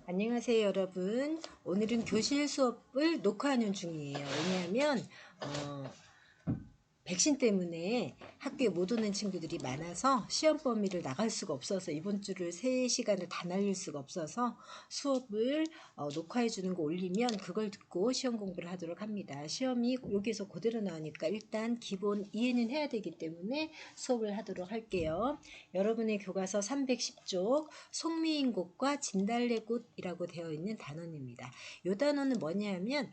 안녕하세요, 여러분. 오늘은 교실 수업을 녹화하는 중이에요. 왜냐하면 백신 때문에 학교에 못 오는 친구들이 많아서 시험 범위를 나갈 수가 없어서 이번 주를 3시간을 다 날릴 수가 없어서 수업을 녹화해 주는 거 올리면 그걸 듣고 시험 공부를 하도록 합니다. 시험이 여기서 그대로 나오니까 일단 기본 이해는 해야 되기 때문에 수업을 하도록 할게요. 여러분의 교과서 310쪽 송미인곡과 진달래꽃이라고 되어 있는 단원입니다. 이 단원은 뭐냐면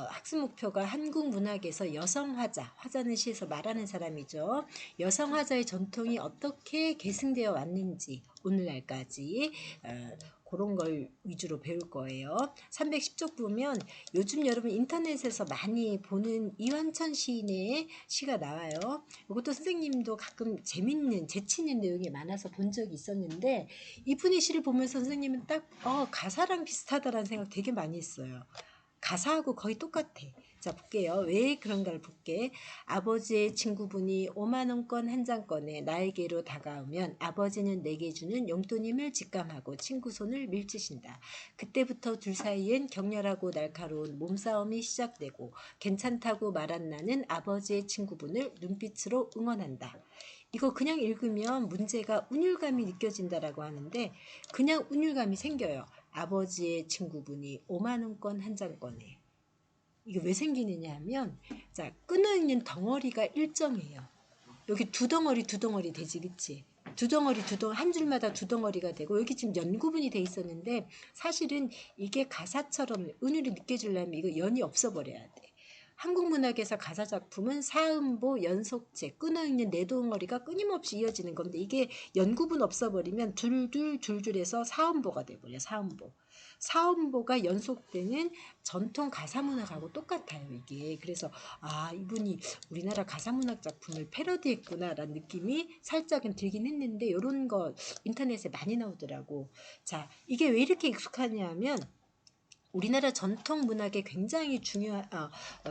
학습 목표가 한국 문학에서 여성 화자, 화자는 시에서 말하는 사람이죠. 여성 화자의 전통이 어떻게 계승되어 왔는지 오늘날까지 그런 걸 위주로 배울 거예요. 310쪽 보면 요즘 여러분 인터넷에서 많이 보는 이완천 시인의 시가 나와요. 이것도 선생님도 가끔 재밌는 재치 있는 내용이 많아서 본 적이 있었는데 이분의 시를 보면서 선생님은 딱 가사랑 비슷하다라는 생각 되게 많이 했어요. 가사하고 거의 똑같아. 자, 볼게요. 왜 그런가를 볼게. 아버지의 친구분이 5만원권 한 장권에 나에게로 다가오면 아버지는 내게 주는 용돈임을 직감하고 친구 손을 밀치신다. 그때부터 둘 사이엔 격렬하고 날카로운 몸싸움이 시작되고 괜찮다고 말한 나는 아버지의 친구분을 눈빛으로 응원한다. 이거 그냥 읽으면 문제가 운율감이 느껴진다라고 하는데 그냥 운율감이 생겨요. 아버지의 친구분이 5만원권 한 장권에. 이게 왜 생기느냐 하면 자 끊어있는 덩어리가 일정해요. 여기 두 덩어리 되지 그치? 두 덩어리 한 줄마다 두 덩어리가 되고 여기 지금 연구분이 돼 있었는데 사실은 이게 가사처럼 은율이 느껴지려면 이거 연이 없어 버려야 돼. 한국 문학에서 가사 작품은 사음보, 연속체, 끊어있는 네 덩어리가 끊임없이 이어지는 건데 이게 연구분 없어버리면 줄줄해서 사음보가 돼버려. 사음보. 사음보가 연속되는 전통 가사문학하고 똑같아요 이게. 그래서 이분이 우리나라 가사문학 작품을 패러디했구나라는 느낌이 살짝은 들긴 했는데 이런 거 인터넷에 많이 나오더라고. 자, 이게 왜 이렇게 익숙하냐 하면 우리나라 전통 문학의 굉장히 중요한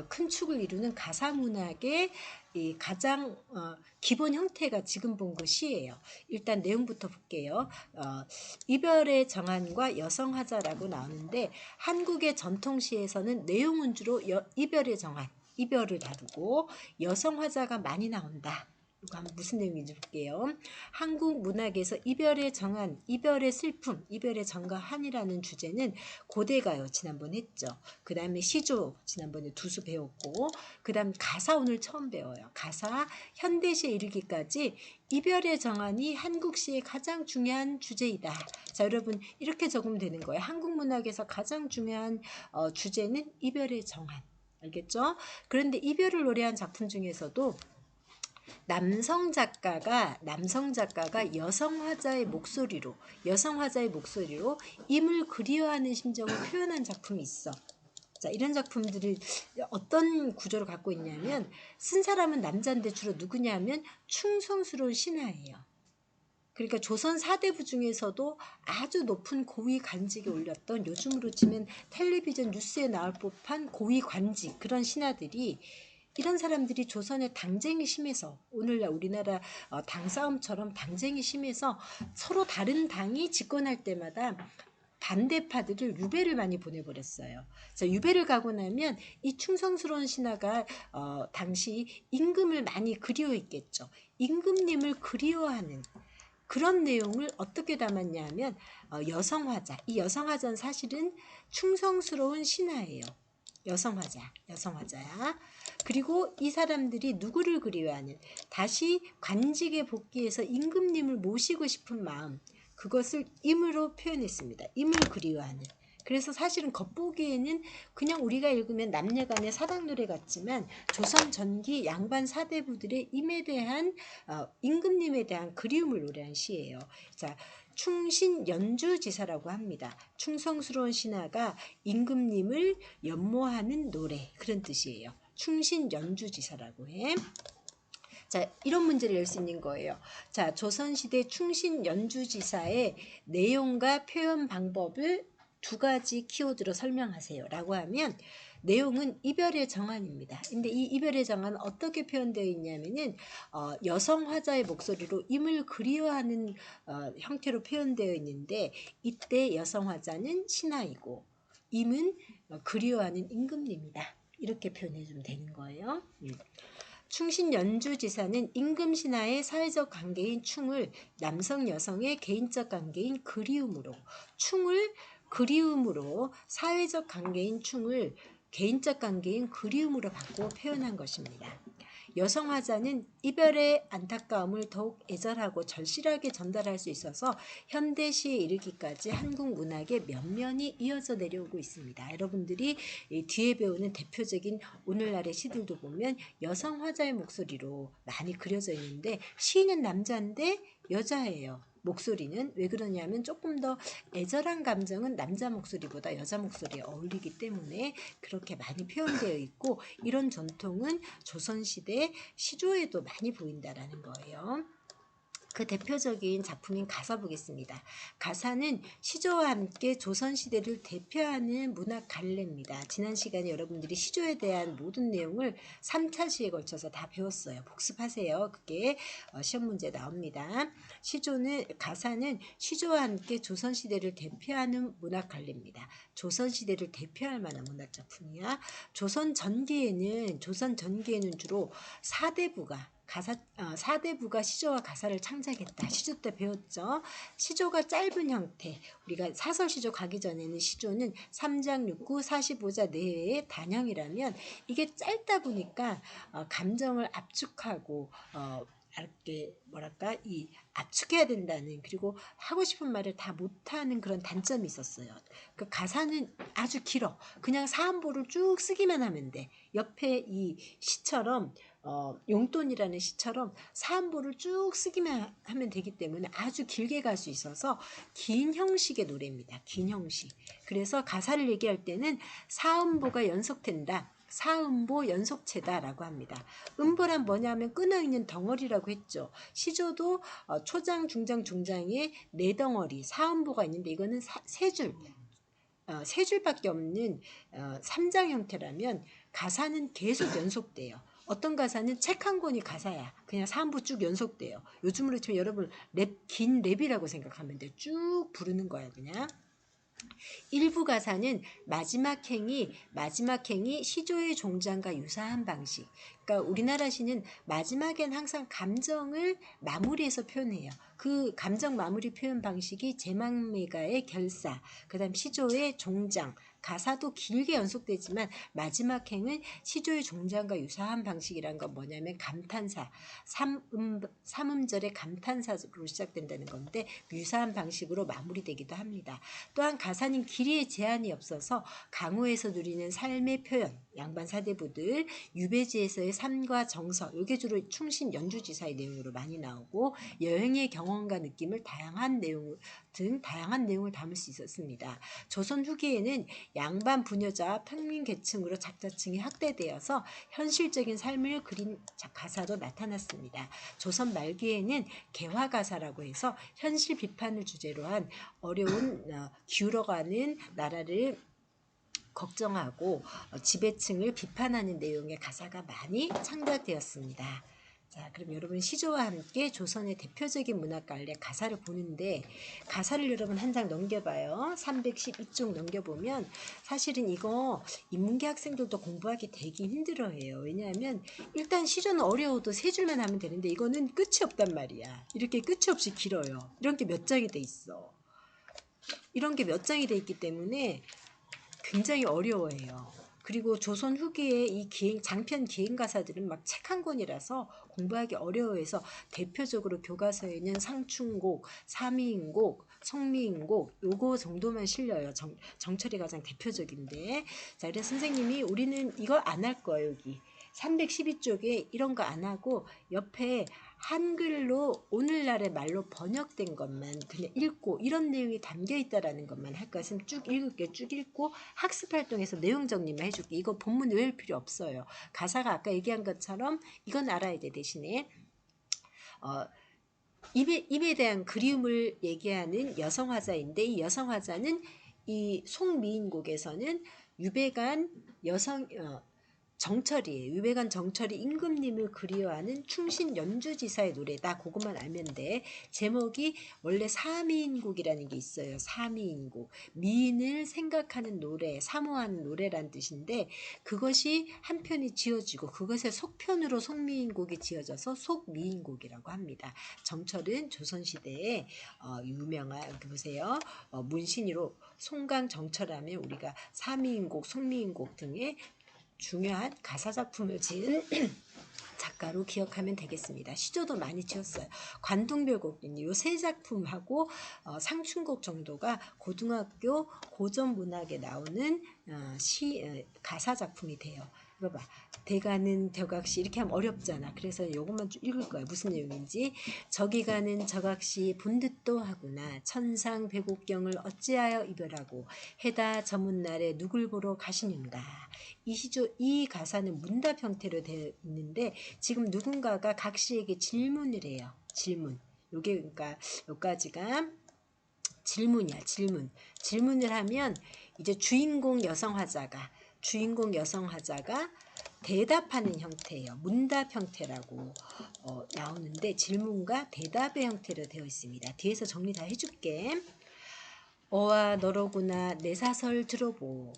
큰 축을 이루는 가사 문학의 이 가장 기본 형태가 지금 본 그 시예요. 일단 내용부터 볼게요. 이별의 정한과 여성하자라고 나오는데 한국의 전통시에서는 내용은 주로 이별의 정한, 이별을 다루고 여성화자가 많이 나온다. 이거 한번 무슨 내용인지 볼게요. 한국 문학에서 이별의 정한, 이별의 슬픔, 이별의 정가한이라는 주제는 고대가요 지난번 했죠. 그 다음에 시조 지난번에 두수 배웠고 그 다음 가사 오늘 처음 배워요. 가사 현대시에 이르기까지 이별의 정한이 한국시의 가장 중요한 주제이다. 자 여러분 이렇게 적으면 되는 거예요. 한국 문학에서 가장 중요한 주제는 이별의 정한. 알겠죠? 그런데 이별을 노래한 작품 중에서도 남성 작가가 여성 화자의 목소리로 임을 그리워하는 심정을 표현한 작품이 있어. 자, 이런 작품들을 어떤 구조를 갖고 있냐면 쓴 사람은 남자인데 주로 누구냐면 충성스러운 신하예요. 그러니까 조선 사대부 중에서도 아주 높은 고위 관직에 올렸던 요즘으로 치면 텔레비전 뉴스에 나올 법한 고위 관직 그런 신하들이 이런 사람들이 조선의 당쟁이 심해서 오늘날 우리나라 당 싸움처럼 당쟁이 심해서 서로 다른 당이 집권할 때마다 반대파들을 유배를 많이 보내버렸어요. 자, 유배를 가고 나면 이 충성스러운 신하가 당시 임금을 많이 그리워했겠죠. 임금님을 그리워하는 그런 내용을 어떻게 담았냐 하면 여성화자. 이 여성화자는 사실은 충성스러운 신하예요. 여성화자야. 그리고 이 사람들이 누구를 그리워하는 다시 관직에 복귀해서 임금님을 모시고 싶은 마음 그것을 임으로 표현했습니다. 임을 그리워하는. 그래서 사실은 겉보기에는 그냥 우리가 읽으면 남녀간의 사랑 노래 같지만 조선 전기 양반 사대부들의 임에 대한 임금님에 대한 그리움을 노래한 시예요. 자, 충신연주지사라고 합니다. 충성스러운 신하가 임금님을 연모하는 노래 그런 뜻이에요. 충신연주지사라고 해. 자, 이런 문제를 낼 수 있는 거예요. 자, 조선시대 충신연주지사의 내용과 표현 방법을 두 가지 키워드로 설명하세요. 라고 하면 내용은 이별의 정환입니다. 근데 이 이별의 정환은 어떻게 표현되어 있냐면은 여성 화자의 목소리로 임을 그리워하는 형태로 표현되어 있는데, 이때 여성 화자는 신하이고 임은 그리워하는 임금님이다. 이렇게 표현해 주면 되는 거예요. 충신 연주지사는 임금 신하의 사회적 관계인 충을 남성 여성의 개인적 관계인 그리움으로, 충을 그리움으로, 사회적 관계인 충을 개인적 관계인 그리움으로 바꾸어 표현한 것입니다. 여성 화자는 이별의 안타까움을 더욱 애절하고 절실하게 전달할 수 있어서 현대시에 이르기까지 한국 문학의 면면이 이어져 내려오고 있습니다. 여러분들이 뒤에 배우는 대표적인 오늘날의 시들도 보면 여성 화자의 목소리로 많이 그려져 있는데, 시인은 남자인데 여자예요. 목소리는 왜 그러냐면 조금 더 애절한 감정은 남자 목소리보다 여자 목소리에 어울리기 때문에 그렇게 많이 표현되어 있고, 이런 전통은 조선시대 시조에도 많이 보인다라는 거예요. 그 대표적인 작품인 가사 보겠습니다. 가사는 시조와 함께 조선시대를 대표하는 문학 갈래입니다. 지난 시간에 여러분들이 시조에 대한 모든 내용을 3차 시에 걸쳐서 다 배웠어요. 복습하세요. 그게 시험 문제 나옵니다. 가사는 시조와 함께 조선시대를 대표하는 문학 갈래입니다. 조선시대를 대표할 만한 문학 작품이야. 조선 전기에는 주로 사대부가 시조와 가사를 창작했다. 시조 때 배웠죠. 시조가 짧은 형태, 우리가 사설 시조 가기 전에는 시조는 3장 6구 45자 내외의 단형이라면, 이게 짧다 보니까 감정을 압축하고 이렇게 압축해야 된다는, 그리고 하고 싶은 말을 다 못하는 그런 단점이 있었어요. 그 가사는 아주 길어. 그냥 사음보를 쭉 쓰기만 하면 돼. 옆에 이 시처럼 용돈이라는 시처럼 사음보를 쭉 쓰기만 하면 되기 때문에 아주 길게 갈 수 있어서 긴 형식의 노래입니다. 긴 형식. 그래서 가사를 얘기할 때는 사음보가 연속된다, 사음보 연속체다라고 합니다. 음보란 뭐냐면 끊어있는 덩어리라고 했죠. 시조도 초장, 중장, 중장에 네 덩어리 사음보가 있는데, 이거는 세 줄밖에 없는 3장 형태라면, 가사는 계속 연속돼요. 어떤 가사는 책 한 권이 가사야. 그냥 3부 쭉 연속돼요. 요즘으로 치면 여러분 긴 랩이라고 생각하면 돼. 쭉 부르는 거야 그냥. 일부 가사는 마지막 행이 시조의 종장과 유사한 방식. 그러니까 우리나라 시는 마지막엔 항상 감정을 마무리해서 표현해요. 그 감정 마무리 표현 방식이 제망매가의 결사, 그다음 시조의 종장, 가사도 길게 연속되지만 마지막 행은 시조의 종장과 유사한 방식이란 건 뭐냐면 감탄사, 삼음절의 감탄사로 시작된다는 건데, 유사한 방식으로 마무리되기도 합니다. 또한 가사는 길이에 제한이 없어서 강호에서 누리는 삶의 표현, 양반 사대부들, 유배지에서의 삶과 정서, 이게 주로 충신 연주지사의 내용으로 많이 나오고, 여행의 경험과 느낌을 다양한 내용을 담을 수 있었습니다. 조선 후기에는 양반 부녀자와 평민 계층으로 작자층이 확대되어서 현실적인 삶을 그린 가사도 나타났습니다. 조선 말기에는 개화가사라고 해서 현실 비판을 주제로 한 어려운 기울어가는 나라를 걱정하고 지배층을 비판하는 내용의 가사가 많이 창작되었습니다. 자, 그럼 여러분 시조와 함께 조선의 대표적인 문학 갈래 가사를 보는데, 가사를 여러분 한 장 넘겨봐요. 312쪽 넘겨보면 사실은 이거 인문계 학생들도 공부하기 되게 힘들어해요. 왜냐하면 일단 시조는 어려워도 세 줄만 하면 되는데, 이거는 끝이 없단 말이야. 이렇게 끝이 없이 길어요. 이런 게 몇 장이 돼 있어. 이런 게 몇 장이 돼 있기 때문에 굉장히 어려워해요. 그리고 조선 후기에 이 장편 기행 가사들은 막 책 한 권이라서 공부하기 어려워해서, 대표적으로 교과서에는 상충곡, 삼위인곡, 성미인곡 요거 정도만 실려요. 정철이 가장 대표적인데, 자, 그래서 선생님이 우리는 이거 안 할 거예요. 여기 312쪽에 이런 거 안 하고 옆에 한글로 오늘날의 말로 번역된 것만 그냥 읽고, 이런 내용이 담겨 있다라는 것만 할 것은 쭉 읽을게. 쭉 읽고 학습 활동에서 내용 정리만 해줄게. 이거 본문 외울 필요 없어요. 가사가 아까 얘기한 것처럼 이건 알아야 돼. 대신에 입에 대한 그리움을 얘기하는 여성 화자인데, 이 여성 화자는 이 송미인곡에서는 유배간 여성 정철이에요. 유배간 정철이 임금님을 그리워하는 충신 연주지사의 노래다. 그것만 알면 돼. 제목이 원래 사미인곡이라는 게 있어요. 사미인곡. 미인을 생각하는 노래, 사모하는 노래란 뜻인데 그것이 한 편이 지어지고 그것의 속편으로 속미인곡이 지어져서 속미인곡이라고 합니다. 정철은 조선시대에 유명한 보세요. 문신으로 송강 정철하면 우리가 사미인곡, 속미인곡 등의 중요한 가사작품을 지은 작가로 기억하면 되겠습니다. 시조도 많이 지었어요. 관동별곡 요 세 작품하고 상춘곡 정도가 고등학교 고전 문학에 나오는 가사 작품이 돼요. 이거 봐. 대가는 덕악시 이렇게 하면 어렵잖아. 그래서 요것만 좀 읽을 거야. 무슨 내용인지. 저기 가는 적악시 본듯도 하구나. 천상 배곡경을 어찌하여 이별하고 해다 저문 날에 누굴 보러 가시는가. 이 가사는 문답 형태로 되어 있는데 지금 누군가가 각 씨에게 질문을 해요. 질문. 요게 그러니까 여기까지가 질문이야. 질문을 하면 이제 주인공 여성 화자가 대답하는 형태예요. 문답 형태라고 나오는데 질문과 대답의 형태로 되어 있습니다. 뒤에서 정리 다 해줄게. 어와 너로구나 내 사설 들어보.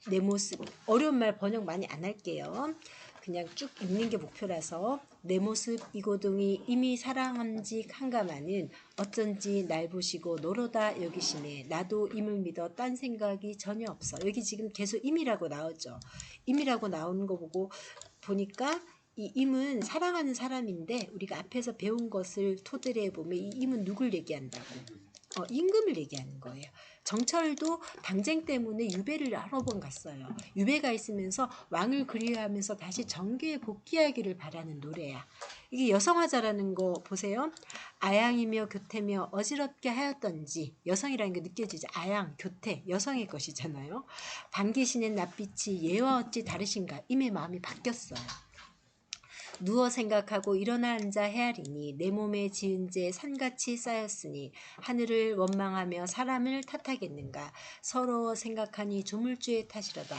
내 모습. 어려운 말 번역 많이 안 할게요. 그냥 쭉 읽는 게 목표라서. 내 모습 이고동이 이미 사랑함직 한가마는 어쩐지 날 보시고 너로다 여기시네. 나도 임을 믿어 딴 생각이 전혀 없어. 여기 지금 계속 임이라고 나오죠. 임이라고 나오는 거 보니까 이 임은 사랑하는 사람인데 우리가 앞에서 배운 것을 토대로 해보면 이 임은 누굴 얘기한다고? 임금을 얘기하는 거예요. 정철도 당쟁 때문에 유배를 여러 번 갔어요. 유배가 있으면서 왕을 그리워하면서 다시 정계에 복귀하기를 바라는 노래야. 이게 여성화자라는 거 보세요. 아양이며 교태며 어지럽게 하였던지 여성이라는 게 느껴지죠. 아양, 교태, 여성의 것이잖아요. 반기시는 낯빛이 얘와 어찌 다르신가. 임의 마음이 바뀌었어요. 누워 생각하고 일어나 앉아 헤아리니 내 몸에 지은 죄 산같이 쌓였으니 하늘을 원망하며 사람을 탓하겠는가. 서러워 생각하니 조물주의 탓이로다.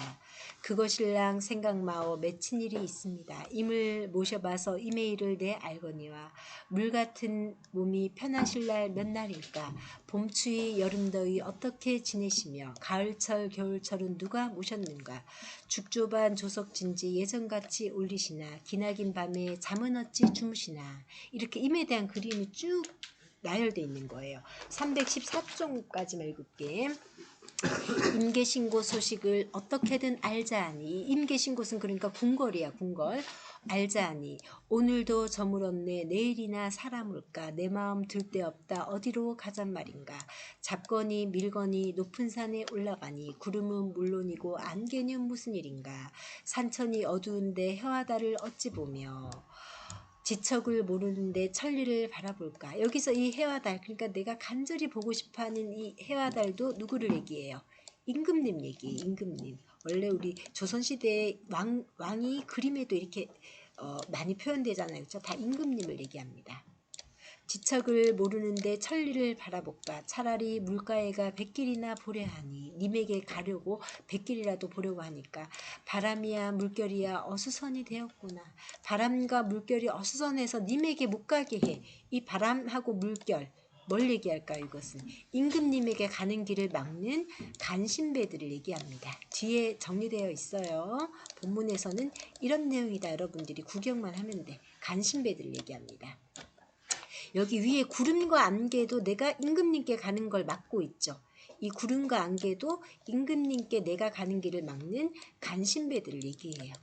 그것일랑 생각마오 맺힌 일이 있습니다. 임을 모셔봐서 임의 일을 내 알거니와 물같은 몸이 편하실 날 몇 날일까. 봄추위 여름더위 어떻게 지내시며 가을철 겨울철은 누가 모셨는가. 죽조반 조석진지 예전같이 올리시나 기나긴 밤에 잠은 어찌 주무시나. 이렇게 임에 대한 그림이 쭉 나열되어 있는 거예요. 314쪽까지만 읽을게. 임계신고 소식을 어떻게든 알자하니. 임계신곳은 그러니까 궁궐이야. 궁궐. 알자하니 오늘도 저물었네 내일이나 사람 올까. 내 마음 들 데 없다 어디로 가잔 말인가. 잡거니 밀거니 높은 산에 올라가니 구름은 물론이고 안개는 무슨 일인가. 산천이 어두운데 해와달을 어찌 보며 지척을 모르는데 천리를 바라볼까. 여기서 이 해와 달, 그러니까 내가 간절히 보고 싶어하는 이 해와 달도 누구를 얘기해요? 임금님 얘기해. 임금님. 원래 우리 조선시대의 왕이 그림에도 이렇게 많이 표현되잖아요. 그렇죠? 다 임금님을 얘기합니다. 지척을 모르는데 천리를 바라볼까. 차라리 물가에가 백길이나 보려하니. 님에게 가려고 백길이라도 보려고 하니까 바람이야 물결이야 어수선이 되었구나. 바람과 물결이 어수선해서 님에게 못 가게 해. 이 바람하고 물결 뭘 얘기할까요? 이것은 임금님에게 가는 길을 막는 간신배들을 얘기합니다. 뒤에 정리되어 있어요. 본문에서는 이런 내용이다. 여러분들이 구경만 하면 돼. 간신배들을 얘기합니다. 여기 위에 구름과 안개도 내가 임금님께 가는 걸 막고 있죠. 이 구름과 안개도 임금님께 내가 가는 길을 막는 간신배들을 얘기해요.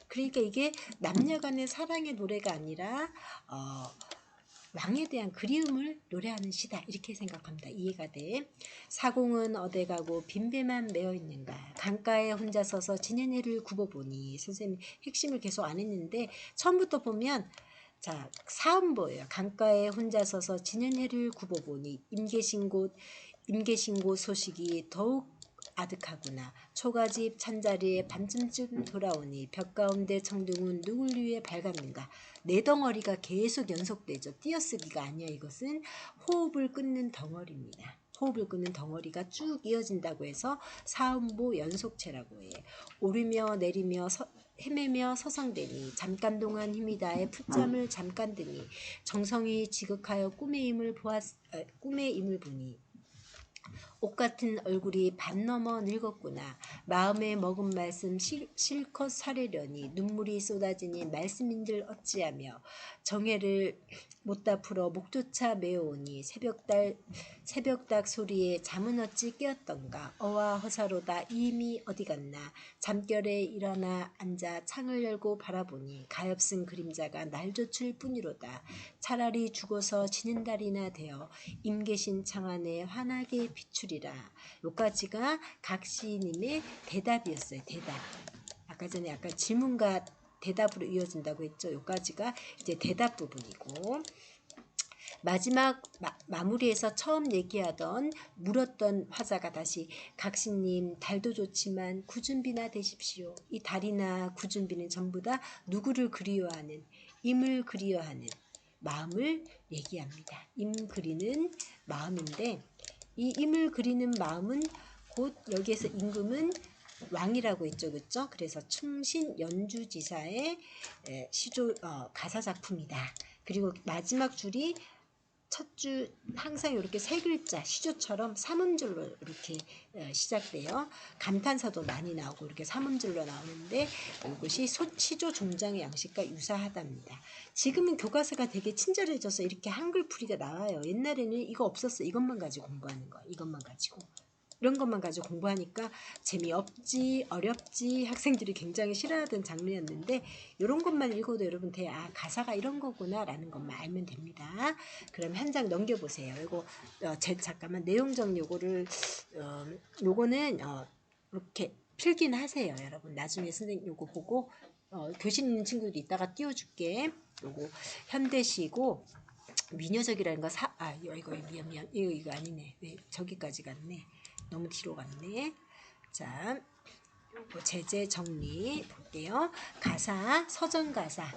그러니까 이게 남녀간의 사랑의 노래가 아니라 왕에 대한 그리움을 노래하는 시다. 이렇게 생각합니다. 이해가 돼. 사공은 어디 가고 빈배만 메어있는가. 강가에 혼자 서서 지네네를 굽어보니. 선생님 핵심을 계속 안 했는데 처음부터 보면 자, 사음보예요. 강가에 혼자 서서 지는 해를 굽어보니 임계신 곳 소식이 더욱 아득하구나. 초가집 찬자리에 밤쯤쯤 돌아오니 벽 가운데 청둥은 누굴 위해 밝았는가. 네 덩어리가 계속 연속되죠. 띄어쓰기가 아니야. 이것은 호흡을 끊는 덩어리입니다. 호흡을 끄는 덩어리가 쭉 이어진다고 해서 사음보 연속체라고 해. 오르며 내리며 헤매며 서성대니 잠깐 동안 힘이 다해 풋잠을 잠깐 드니 정성이 지극하여 꿈의 임을 보니 옷 같은 얼굴이 반 넘어 늙었구나. 마음에 먹은 말씀 실컷 사려려니 눈물이 쏟아지니 말씀인들 어찌하며 정해를 못다 풀어 목조차 메어오니 새벽닭 소리에 잠은 어찌 깨었던가. 어와 허사로다 이미 어디 갔나. 잠결에 일어나 앉아 창을 열고 바라보니 가엾은 그림자가 날조출 뿐이로다. 차라리 죽어서 지는 달이나 되어 임계신 창안에 환하게 비추리라. 요까지가 각시님의 대답이었어요. 대답. 아까 전에 약간 질문과 대답으로 이어진다고 했죠. 요까지가 이제 대답 부분이고, 마지막 마무리에서 처음 얘기하던 물었던 화자가 다시 각시님 달도 좋지만 구준비나 되십시오. 이 달이나 구준비는 전부 다 누구를 그리워하는, 임을 그리워하는 마음을 얘기합니다. 임 그리는 마음인데, 이 임을 그리는 마음은 곧 여기에서 임금은 왕이라고 했죠, 그렇죠? 그래서 충신 연주지사의 시조 가사 작품이다. 그리고 마지막 줄이 첫 줄 항상 이렇게 세 글자 시조처럼 삼음줄로 이렇게 시작돼요. 감탄사도 많이 나오고 이렇게 삼음줄로 나오는데 이것이 시조 종장의 양식과 유사하답니다. 지금은 교과서가 되게 친절해져서 이렇게 한글풀이가 나와요. 옛날에는 이거 없었어. 이것만 가지고 공부하는 거. 이것만 가지고. 이런 것만 가지고 공부하니까 재미없지 어렵지 학생들이 굉장히 싫어하던 장르였는데 이런 것만 읽어도 여러분 가사가 이런 거구나 라는 것만 알면 됩니다. 그럼 한 장 넘겨보세요. 이거 잠깐만 내용 정리 요거는 이렇게 필기는 하세요. 여러분 나중에 선생님 요거 보고 교실 있는 친구들이 이따가 띄워줄게. 요거 현대시고 민요적이라는 거 이거 미안 이거 아니네. 왜 저기까지 갔네. 너무 뒤로 갔네. 자, 제재 정리 볼게요. 가사, 서정가사,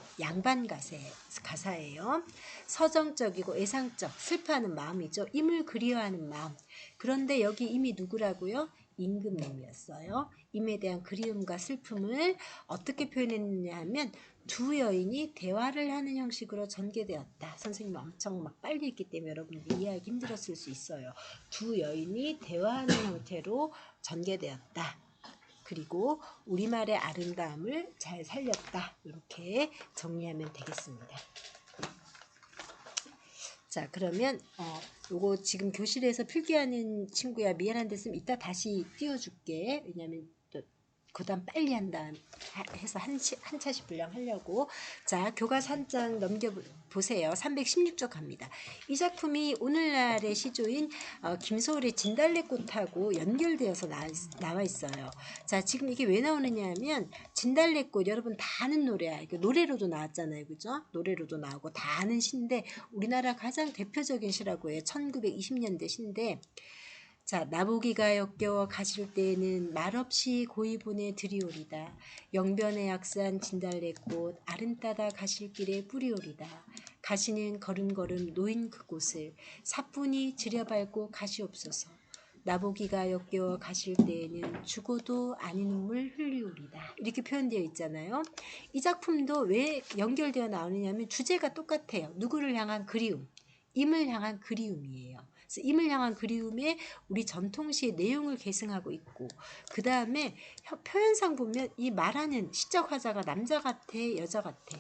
가사예요. 서정적이고 애상적, 슬퍼하는 마음이죠. 임을 그리워하는 마음. 그런데 여기 임이 누구라고요? 임금님이었어요. 임에 대한 그리움과 슬픔을 어떻게 표현했느냐 하면 두 여인이 대화를 하는 형식으로 전개되었다. 선생님 엄청 막 빨리 했기 때문에 여러분들이 이해하기 힘들었을 수 있어요. 두 여인이 대화하는 형태로 전개되었다. 그리고 우리말의 아름다움을 잘 살렸다. 이렇게 정리하면 되겠습니다. 자, 그러면 요거 지금 교실에서 필기하는 친구야 미안한데 있으면 이따 다시 띄워줄게. 왜냐면 또 그다음 빨리 한다 해서 한 차씩 분량하려고. 자, 교과서 한 장 넘겨보세요. 316쪽 갑니다. 이 작품이 오늘날의 시조인 김소월의 진달래꽃하고 연결되어서 나와 있어요. 자, 지금 이게 왜 나오느냐 하면 진달래꽃 여러분 다 아는 노래야. 이거 노래로도 나왔잖아요. 그죠? 노래로도 나오고 다 아는 시인데 우리나라 가장 대표적인 시라고 해요. 1920년대 시인데 자, 나보기가 역겨워 가실 때에는 말없이 고이분에 들이오리다. 영변의 약산 진달래꽃 아른따다 가실 길에 뿌리오리다. 가시는 걸음걸음 놓인 그곳을 사뿐히 들여밟고 가시옵소서. 나보기가 역겨워 가실 때에는 죽어도 아닌 눈물 흘리오리다. 이렇게 표현되어 있잖아요. 이 작품도 왜 연결되어 나오느냐면 주제가 똑같아요. 누구를 향한 그리움, 임을 향한 그리움이에요. 그래서 임을 향한 그리움에 우리 전통시의 내용을 계승하고 있고 그 다음에 표현상 보면 이 말하는 시적 화자가 남자 같아 여자 같아?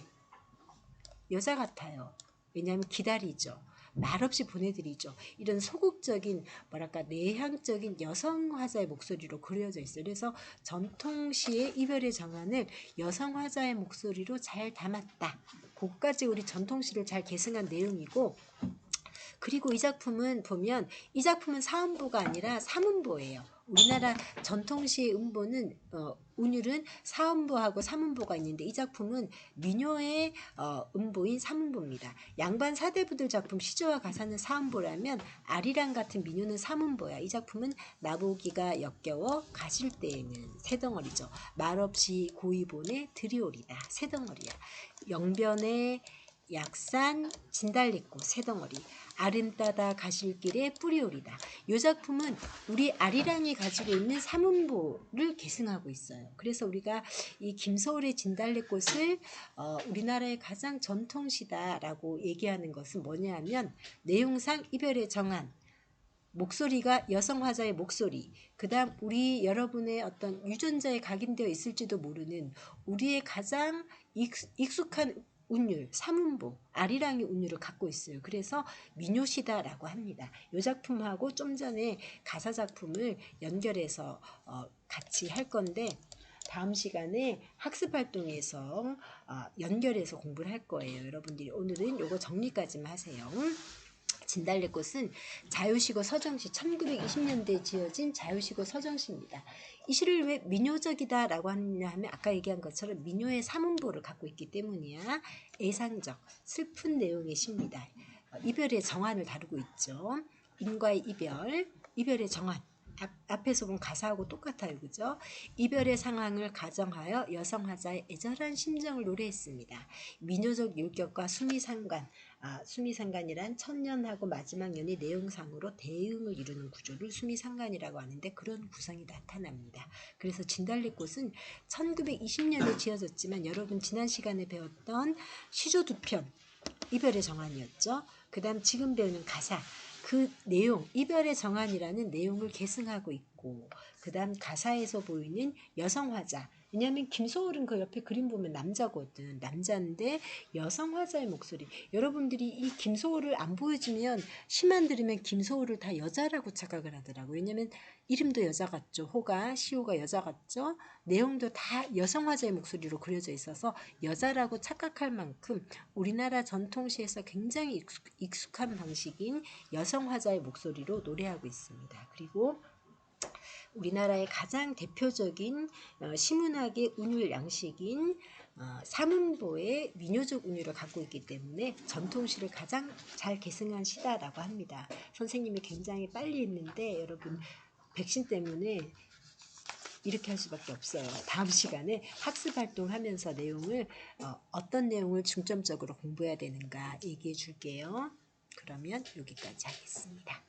여자 같아요. 왜냐하면 기다리죠. 말없이 보내드리죠. 이런 소극적인 뭐랄까 내향적인 여성 화자의 목소리로 그려져 있어요. 그래서 전통시의 이별의 정환을 여성 화자의 목소리로 잘 담았다. 그것까지 우리 전통시를 잘 계승한 내용이고 그리고 이 작품은 보면 이 작품은 사음보가 아니라 삼음보예요. 우리나라 전통시의 음보는 운율은 사음보하고 삼음보가 있는데 이 작품은 민요의 음보인 삼음보입니다. 양반 사대부들 작품 시조와 가사는 사음보라면 아리랑 같은 민요는 삼음보야. 이 작품은 나보기가 역겨워 가실 때에는 새덩어리죠. 말없이 고이본에 들이오리다. 새덩어리야. 영변의 약산 진달래꽃 새덩어리 아름다다 가실길에 뿌리오리다. 이 작품은 우리 아리랑이 가지고 있는 사문보를 계승하고 있어요. 그래서 우리가 이 김소월의 진달래꽃을 우리나라의 가장 전통시다라고 얘기하는 것은 뭐냐 하면 내용상 이별의 정한, 목소리가 여성 화자의 목소리, 그 다음 우리 여러분의 어떤 유전자에 각인되어 있을지도 모르는 우리의 가장 익숙한 운율, 삼음보, 아리랑의 운율을 갖고 있어요. 그래서 민요시다라고 합니다. 이 작품하고 좀 전에 가사 작품을 연결해서 같이 할 건데 다음 시간에 학습활동에서 연결해서 공부를 할 거예요. 여러분들이 오늘은 요거 정리까지만 하세요. 진달래꽃은 자유시고 서정시 1920년대에 지어진 자유시고 서정시입니다. 이 시를 왜 민요적이다 라고 하느냐 하면 아까 얘기한 것처럼 민요의 삼음보를 갖고 있기 때문이야. 애상적 슬픈 내용의 시입니다. 이별의 정환을 다루고 있죠. 인과의 이별, 이별의 정환. 앞에서 본 가사하고 똑같아요. 그죠? 이별의 상황을 가정하여 여성 화자의 애절한 심정을 노래했습니다. 민요적 율격과 수미상관, 수미상관이란 천년하고 마지막 년의 내용상으로 대응을 이루는 구조를 수미상관이라고 하는데 그런 구성이 나타납니다. 그래서 진달래꽃은 1920년에 지어졌지만 여러분 지난 시간에 배웠던 시조 두 편, 이별의 정환이었죠. 그 다음 지금 배우는 가사, 그 내용, 이별의 정환이라는 내용을 계승하고 있고 그 다음 가사에서 보이는 여성 화자, 왜냐하면 김소월은 그 옆에 그림 보면 남자거든. 남자인데 여성 화자의 목소리. 여러분들이 이 김소월을 안 보여주면 시만 들으면 김소월을 다 여자라고 착각을 하더라고요. 왜냐하면 이름도 여자 같죠. 호가, 시호가 여자 같죠. 내용도 다 여성 화자의 목소리로 그려져 있어서 여자라고 착각할 만큼 우리나라 전통시에서 굉장히 익숙한 방식인 여성 화자의 목소리로 노래하고 있습니다. 그리고 우리나라의 가장 대표적인 시문학의 운율 양식인 사문보의 민요적 운율을 갖고 있기 때문에 전통시를 가장 잘 계승한 시다라고 합니다. 선생님이 굉장히 빨리 했는데 여러분 백신 때문에 이렇게 할 수밖에 없어요. 다음 시간에 학습 활동하면서 내용을 어떤 내용을 중점적으로 공부해야 되는가 얘기해 줄게요. 그러면 여기까지 하겠습니다.